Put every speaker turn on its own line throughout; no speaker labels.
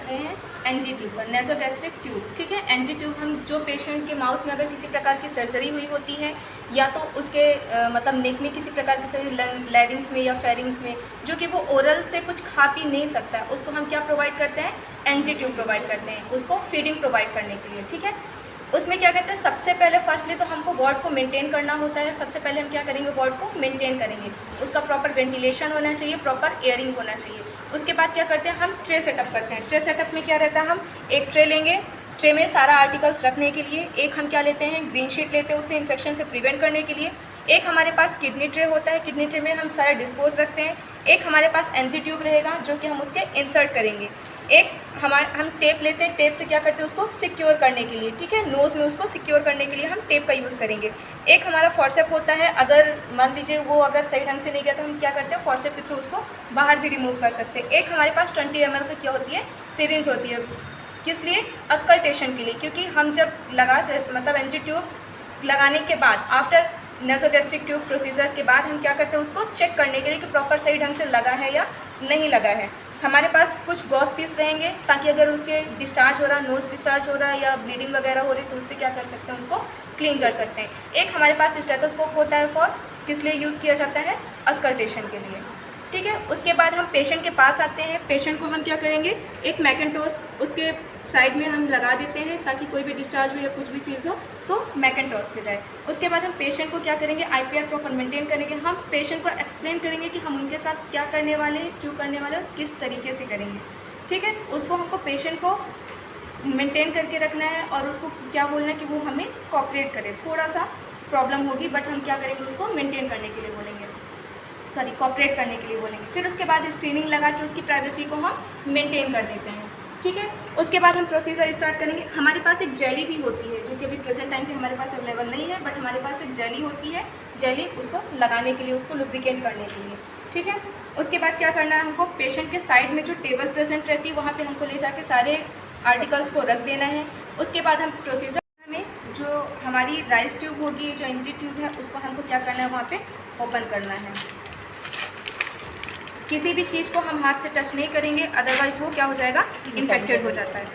रहे हैं NG tube पर, नेसोगैस्ट्रिक ट्यूब। ठीक है, एनजी ट्यूब हम जो पेशेंट के माउथ में अगर किसी प्रकार की सर्जरी हुई होती है या तो उसके मतलब नेक में किसी प्रकार की सर्जरी, लैरिंग्स में या फेरिंग्स में, जो कि वो ओरल से कुछ खा पी नहीं सकता है, उसको हम क्या प्रोवाइड करते हैं, एनजी ट्यूब प्रोवाइड करते हैं उसको फीडिंग प्रोवाइड करने के लिए। ठीक है, उसमें क्या कहते हैं, सबसे पहले फर्स्टली तो हमको वार्ड को मेंटेन करना होता है। सबसे पहले हम क्या करेंगे, वार्ड को मेंटेन करेंगे, उसका प्रॉपर वेंटिलेशन होना चाहिए, प्रॉपर एयरिंग होना चाहिए। उसके बाद क्या करते हैं, हम ट्रे सेटअप करते हैं। ट्रे सेटअप में क्या रहता है, हम एक ट्रे लेंगे, ट्रे में सारा आर्टिकल्स रखने के लिए। एक हम क्या लेते हैं, ग्रीन शीट लेते हैं उसे इन्फेक्शन से प्रिवेंट करने के लिए। एक हमारे पास किडनी ट्रे होता है, किडनी ट्रे में हम सारा डिस्पोज रखते हैं। एक हमारे पास एनजी ट्यूब रहेगा जो कि हम उसके इंसर्ट करेंगे। एक हम टेप लेते हैं, टेप से क्या करते हैं, उसको सिक्योर करने के लिए। ठीक है, नोज़ में उसको सिक्योर करने के लिए हम टेप का यूज़ करेंगे। एक हमारा फॉर्सेप होता है, अगर मान लीजिए वो अगर सही ढंग से नहीं गया तो हम क्या करते हैं, फॉर्सेप के थ्रू उसको बाहर भी रिमूव कर सकते हैं। एक हमारे पास 20 ml की क्या होती है, सिरिंज होती है। किस लिए, अस्कल्टेशन के लिए, क्योंकि हम जब मतलब एनजी ट्यूब लगाने के बाद आफ्टर नेसोगैस्ट्रिक ट्यूब प्रोसीजर के बाद हम क्या करते हैं, उसको चेक करने के लिए कि प्रॉपर सही ढंग से लगा है या नहीं लगा है। हमारे पास कुछ गॉज पीस रहेंगे ताकि अगर उसके डिस्चार्ज हो रहा, नोज डिस्चार्ज हो रहा है या ब्लीडिंग वगैरह हो रही तो उससे क्या कर सकते हैं, उसको क्लीन कर सकते हैं। एक हमारे पास स्टेथोस्कोप होता है फॉर किस लिए यूज़ किया जाता है, अस्कल्टेशन के लिए। ठीक है, उसके बाद हम पेशेंट के पास आते हैं। पेशेंट को हम क्या करेंगे, एक मैकेंटॉस उसके साइड में हम लगा देते हैं ताकि कोई भी डिस्चार्ज हो या कुछ भी चीज़ हो तो मैकेंटॉस पे जाए। उसके बाद हम पेशेंट को क्या करेंगे, आईपीआर प्रॉपर मेंटेन करेंगे। हम पेशेंट को एक्सप्लेन करेंगे कि हम उनके साथ क्या करने वाले हैं, क्यों करने वाले हैं, किस तरीके से करेंगे। ठीक है, उसको हमको पेशेंट को मेंटेन करके रखना है और उसको क्या बोलना है कि वो हमें कोऑपरेट करे। थोड़ा सा प्रॉब्लम होगी बट हम क्या करेंगे, उसको मेंटेन करने के लिए बोलेंगे, सॉरी कोऑपरेट करने के लिए बोलेंगे। फिर उसके बाद स्क्रीनिंग लगा के उसकी प्राइवेसी को हम मेंटेन कर देते हैं। ठीक है, उसके बाद हम प्रोसीजर स्टार्ट करेंगे। हमारे पास एक जेली भी होती है जो कि अभी प्रेजेंट टाइम पे हमारे पास अवेलेबल नहीं है, बट हमारे पास एक जेली होती है, जेली उसको लगाने के लिए, उसको लुब्रिकेट करने के लिए। ठीक है, उसके बाद क्या करना है, हमको पेशेंट के साइड में जो टेबल प्रेजेंट रहती है वहाँ पर हमको ले जाके सारे आर्टिकल्स को रख देना है। उसके बाद हम प्रोसीजर में जो हमारी राइस ट्यूब होगी, जो एनजी ट्यूब है, उसको हमको क्या करना है, वहाँ पर ओपन करना है। किसी भी चीज़ को हम हाथ से टच नहीं करेंगे, अदरवाइज वो क्या हो जाएगा, इन्फेक्टेड हो जाता है।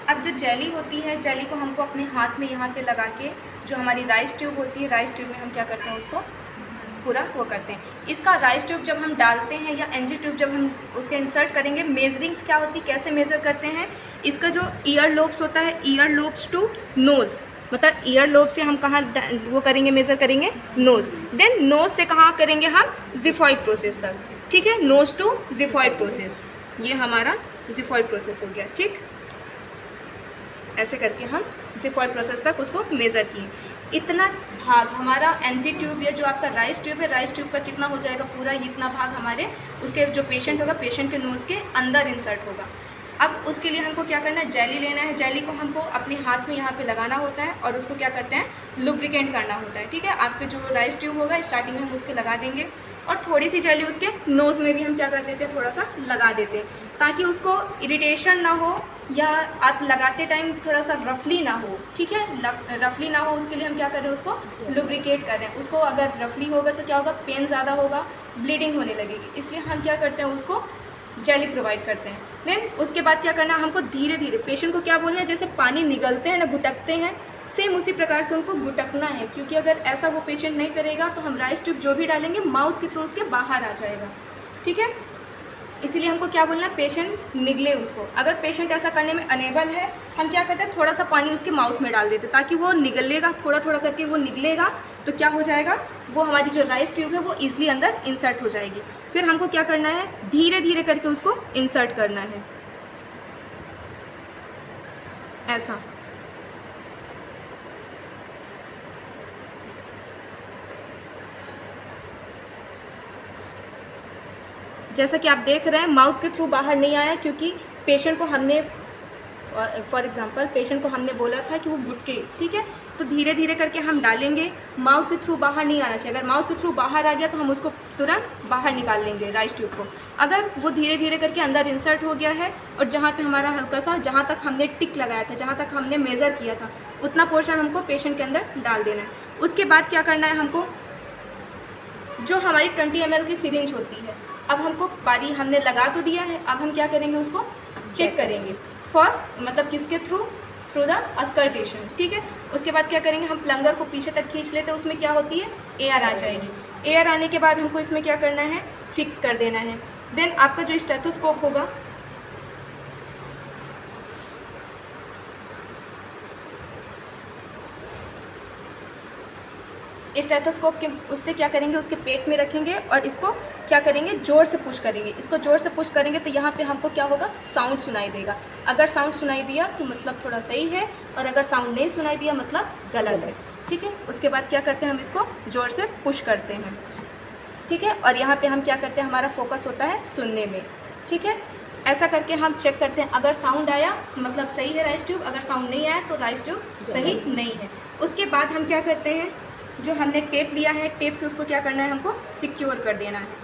अब जो जेली होती है, जेली को हमको अपने हाथ में यहाँ पे लगा के, जो हमारी राइस ट्यूब होती है, राइस ट्यूब में हम क्या करते हैं, उसको पूरा वो करते हैं। इसका राइस ट्यूब जब हम डालते हैं या एनजी ट्यूब जब हम उसके इंसर्ट करेंगे, मेजरिंग क्या होती है, कैसे मेज़र करते हैं, इसका जो ईयर लोब्स होता है, ईयर लोब्स टू नोज़, मतलब ईयर लोब से हम कहाँ वो करेंगे, मेज़र करेंगे, नोज़। देन नोज़ से कहाँ करेंगे हम, जिफॉइड प्रोसेस तक। ठीक है, नोज़ टू जिफॉइड प्रोसेस, ये हमारा जिफॉइड प्रोसेस हो गया। ठीक, ऐसे करके हम जिफॉइड प्रोसेस तक उसको मेज़र किए। इतना भाग हमारा एनजी ट्यूब या जो आपका राइस ट्यूब है, राइस ट्यूब का कितना हो जाएगा, पूरा इतना भाग हमारे उसके जो पेशेंट होगा, पेशेंट के नोज़ के अंदर इंसर्ट होगा। अब उसके लिए हमको क्या करना है, जेली लेना है। जेली को हमको अपने हाथ में यहाँ पे लगाना होता है और उसको क्या करते हैं, लुब्रिकेंट करना होता है। ठीक है, आपके जो राइस ट्यूब होगा स्टार्टिंग में हम उसको लगा देंगे और थोड़ी सी जेली उसके नोज़ में भी हम क्या कर देते हैं, थोड़ा सा लगा देते हैं ताकि उसको इरिटेशन ना हो या आप लगाते टाइम थोड़ा सा रफली ना हो। ठीक है, रफली ना हो उसके लिए हम क्या करें, उसको लुब्रिकेट करें। उसको अगर रफली होगा तो क्या होगा, पेन ज़्यादा होगा, ब्लीडिंग होने लगेगी, इसलिए हम क्या करते हैं, उसको जेली प्रोवाइड करते हैं। देन उसके बाद क्या करना है, हमको धीरे धीरे पेशेंट को क्या बोलना है, जैसे पानी निगलते हैं ना, गुटकते हैं, सेम उसी प्रकार से उनको गुटकना है। क्योंकि अगर ऐसा वो पेशेंट नहीं करेगा तो हम राइस ट्यूब जो भी डालेंगे माउथ के थ्रू उसके बाहर आ जाएगा। ठीक है, इसीलिए हमको क्या बोलना है, पेशेंट निगले उसको। अगर पेशेंट ऐसा करने में अनेबल है, हम क्या करते हैं, थोड़ा सा पानी उसके माउथ में डाल देते हैं ताकि वो निगलेगा, थोड़ा थोड़ा करके वो निगलेगा तो क्या हो जाएगा, वो हमारी जो राइस ट्यूब है वो ईजिली अंदर इंसर्ट हो जाएगी। फिर हमको क्या करना है, धीरे धीरे करके उसको इंसर्ट करना है, ऐसा। जैसा कि आप देख रहे हैं माउथ के थ्रू बाहर नहीं आया क्योंकि पेशेंट को हमने फॉर एग्जांपल पेशेंट को हमने बोला था कि वो गुटके, ठीक है, तो धीरे धीरे करके हम डालेंगे, माउथ के थ्रू बाहर नहीं आना चाहिए। अगर माउथ के थ्रू बाहर आ गया तो हम उसको तुरंत बाहर निकाल लेंगे राइस ट्यूब को। अगर वो धीरे धीरे करके अंदर इंसर्ट हो गया है और जहाँ पे हमारा हल्का सा, जहाँ तक हमने टिक लगाया था, जहाँ तक हमने मेज़र किया था, उतना पोर्शन हमको पेशेंट के अंदर डाल देना है। उसके बाद क्या करना है, हमको जो हमारी 20 ml की सिरिंज होती है, अब हमको बारी हमने लगा तो दिया है, अब हम क्या करेंगे, उसको चेक करेंगे फॉर मतलब किसके थ्रू द अस्कर्टेशन, ठीक है। उसके बाद क्या करेंगे, हम प्लंगर को पीछे तक खींच लेते हैं, उसमें क्या होती है, एयर आ जाएगी। एयर आने के बाद हमको इसमें क्या करना है, फिक्स कर देना है। देन आपका जो स्टेथोस्कोप होगा, स्टेथोस्कोप के उससे क्या करेंगे, उसके पेट में रखेंगे और इसको क्या करेंगे, ज़ोर से पुश करेंगे। इसको ज़ोर से पुश करेंगे तो यहाँ पे हमको क्या होगा, साउंड सुनाई देगा। अगर साउंड सुनाई दिया तो मतलब थोड़ा सही है, और अगर साउंड नहीं सुनाई दिया मतलब गलत है, ठीक है। उसके बाद क्या करते हैं, हम इसको ज़ोर से पुश करते हैं, ठीक है। और यहाँ पे हम क्या करते हैं, हमारा फोकस होता है सुनने में, ठीक है। ऐसा करके हम चेक करते हैं, अगर साउंड आया मतलब सही है राइस ट्यूब, अगर साउंड नहीं आया तो राइस ट्यूब सही नहीं है। उसके बाद हम क्या करते हैं, जो हमने टेप लिया है, टेप से उसको क्या करना है, हमको सिक्योर कर देना है।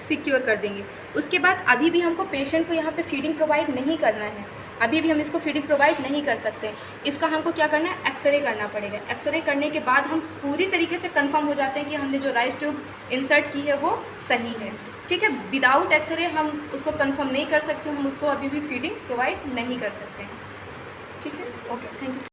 सिक्योर कर देंगे। उसके बाद अभी भी हमको पेशेंट को यहाँ पे फीडिंग प्रोवाइड नहीं करना है, अभी भी हम इसको फीडिंग प्रोवाइड नहीं कर सकते। इसका हमको क्या करना है, एक्सरे करना पड़ेगा। एक्सरे करने के बाद हम पूरी तरीके से कंफर्म हो जाते हैं कि हमने जो राइस ट्यूब इंसर्ट की है वो सही है, ठीक है। विदाउट एक्सरे हम उसको कंफर्म नहीं कर सकते, हम उसको अभी भी फीडिंग प्रोवाइड नहीं कर सकते हैं, ठीक है। Okay, thank you.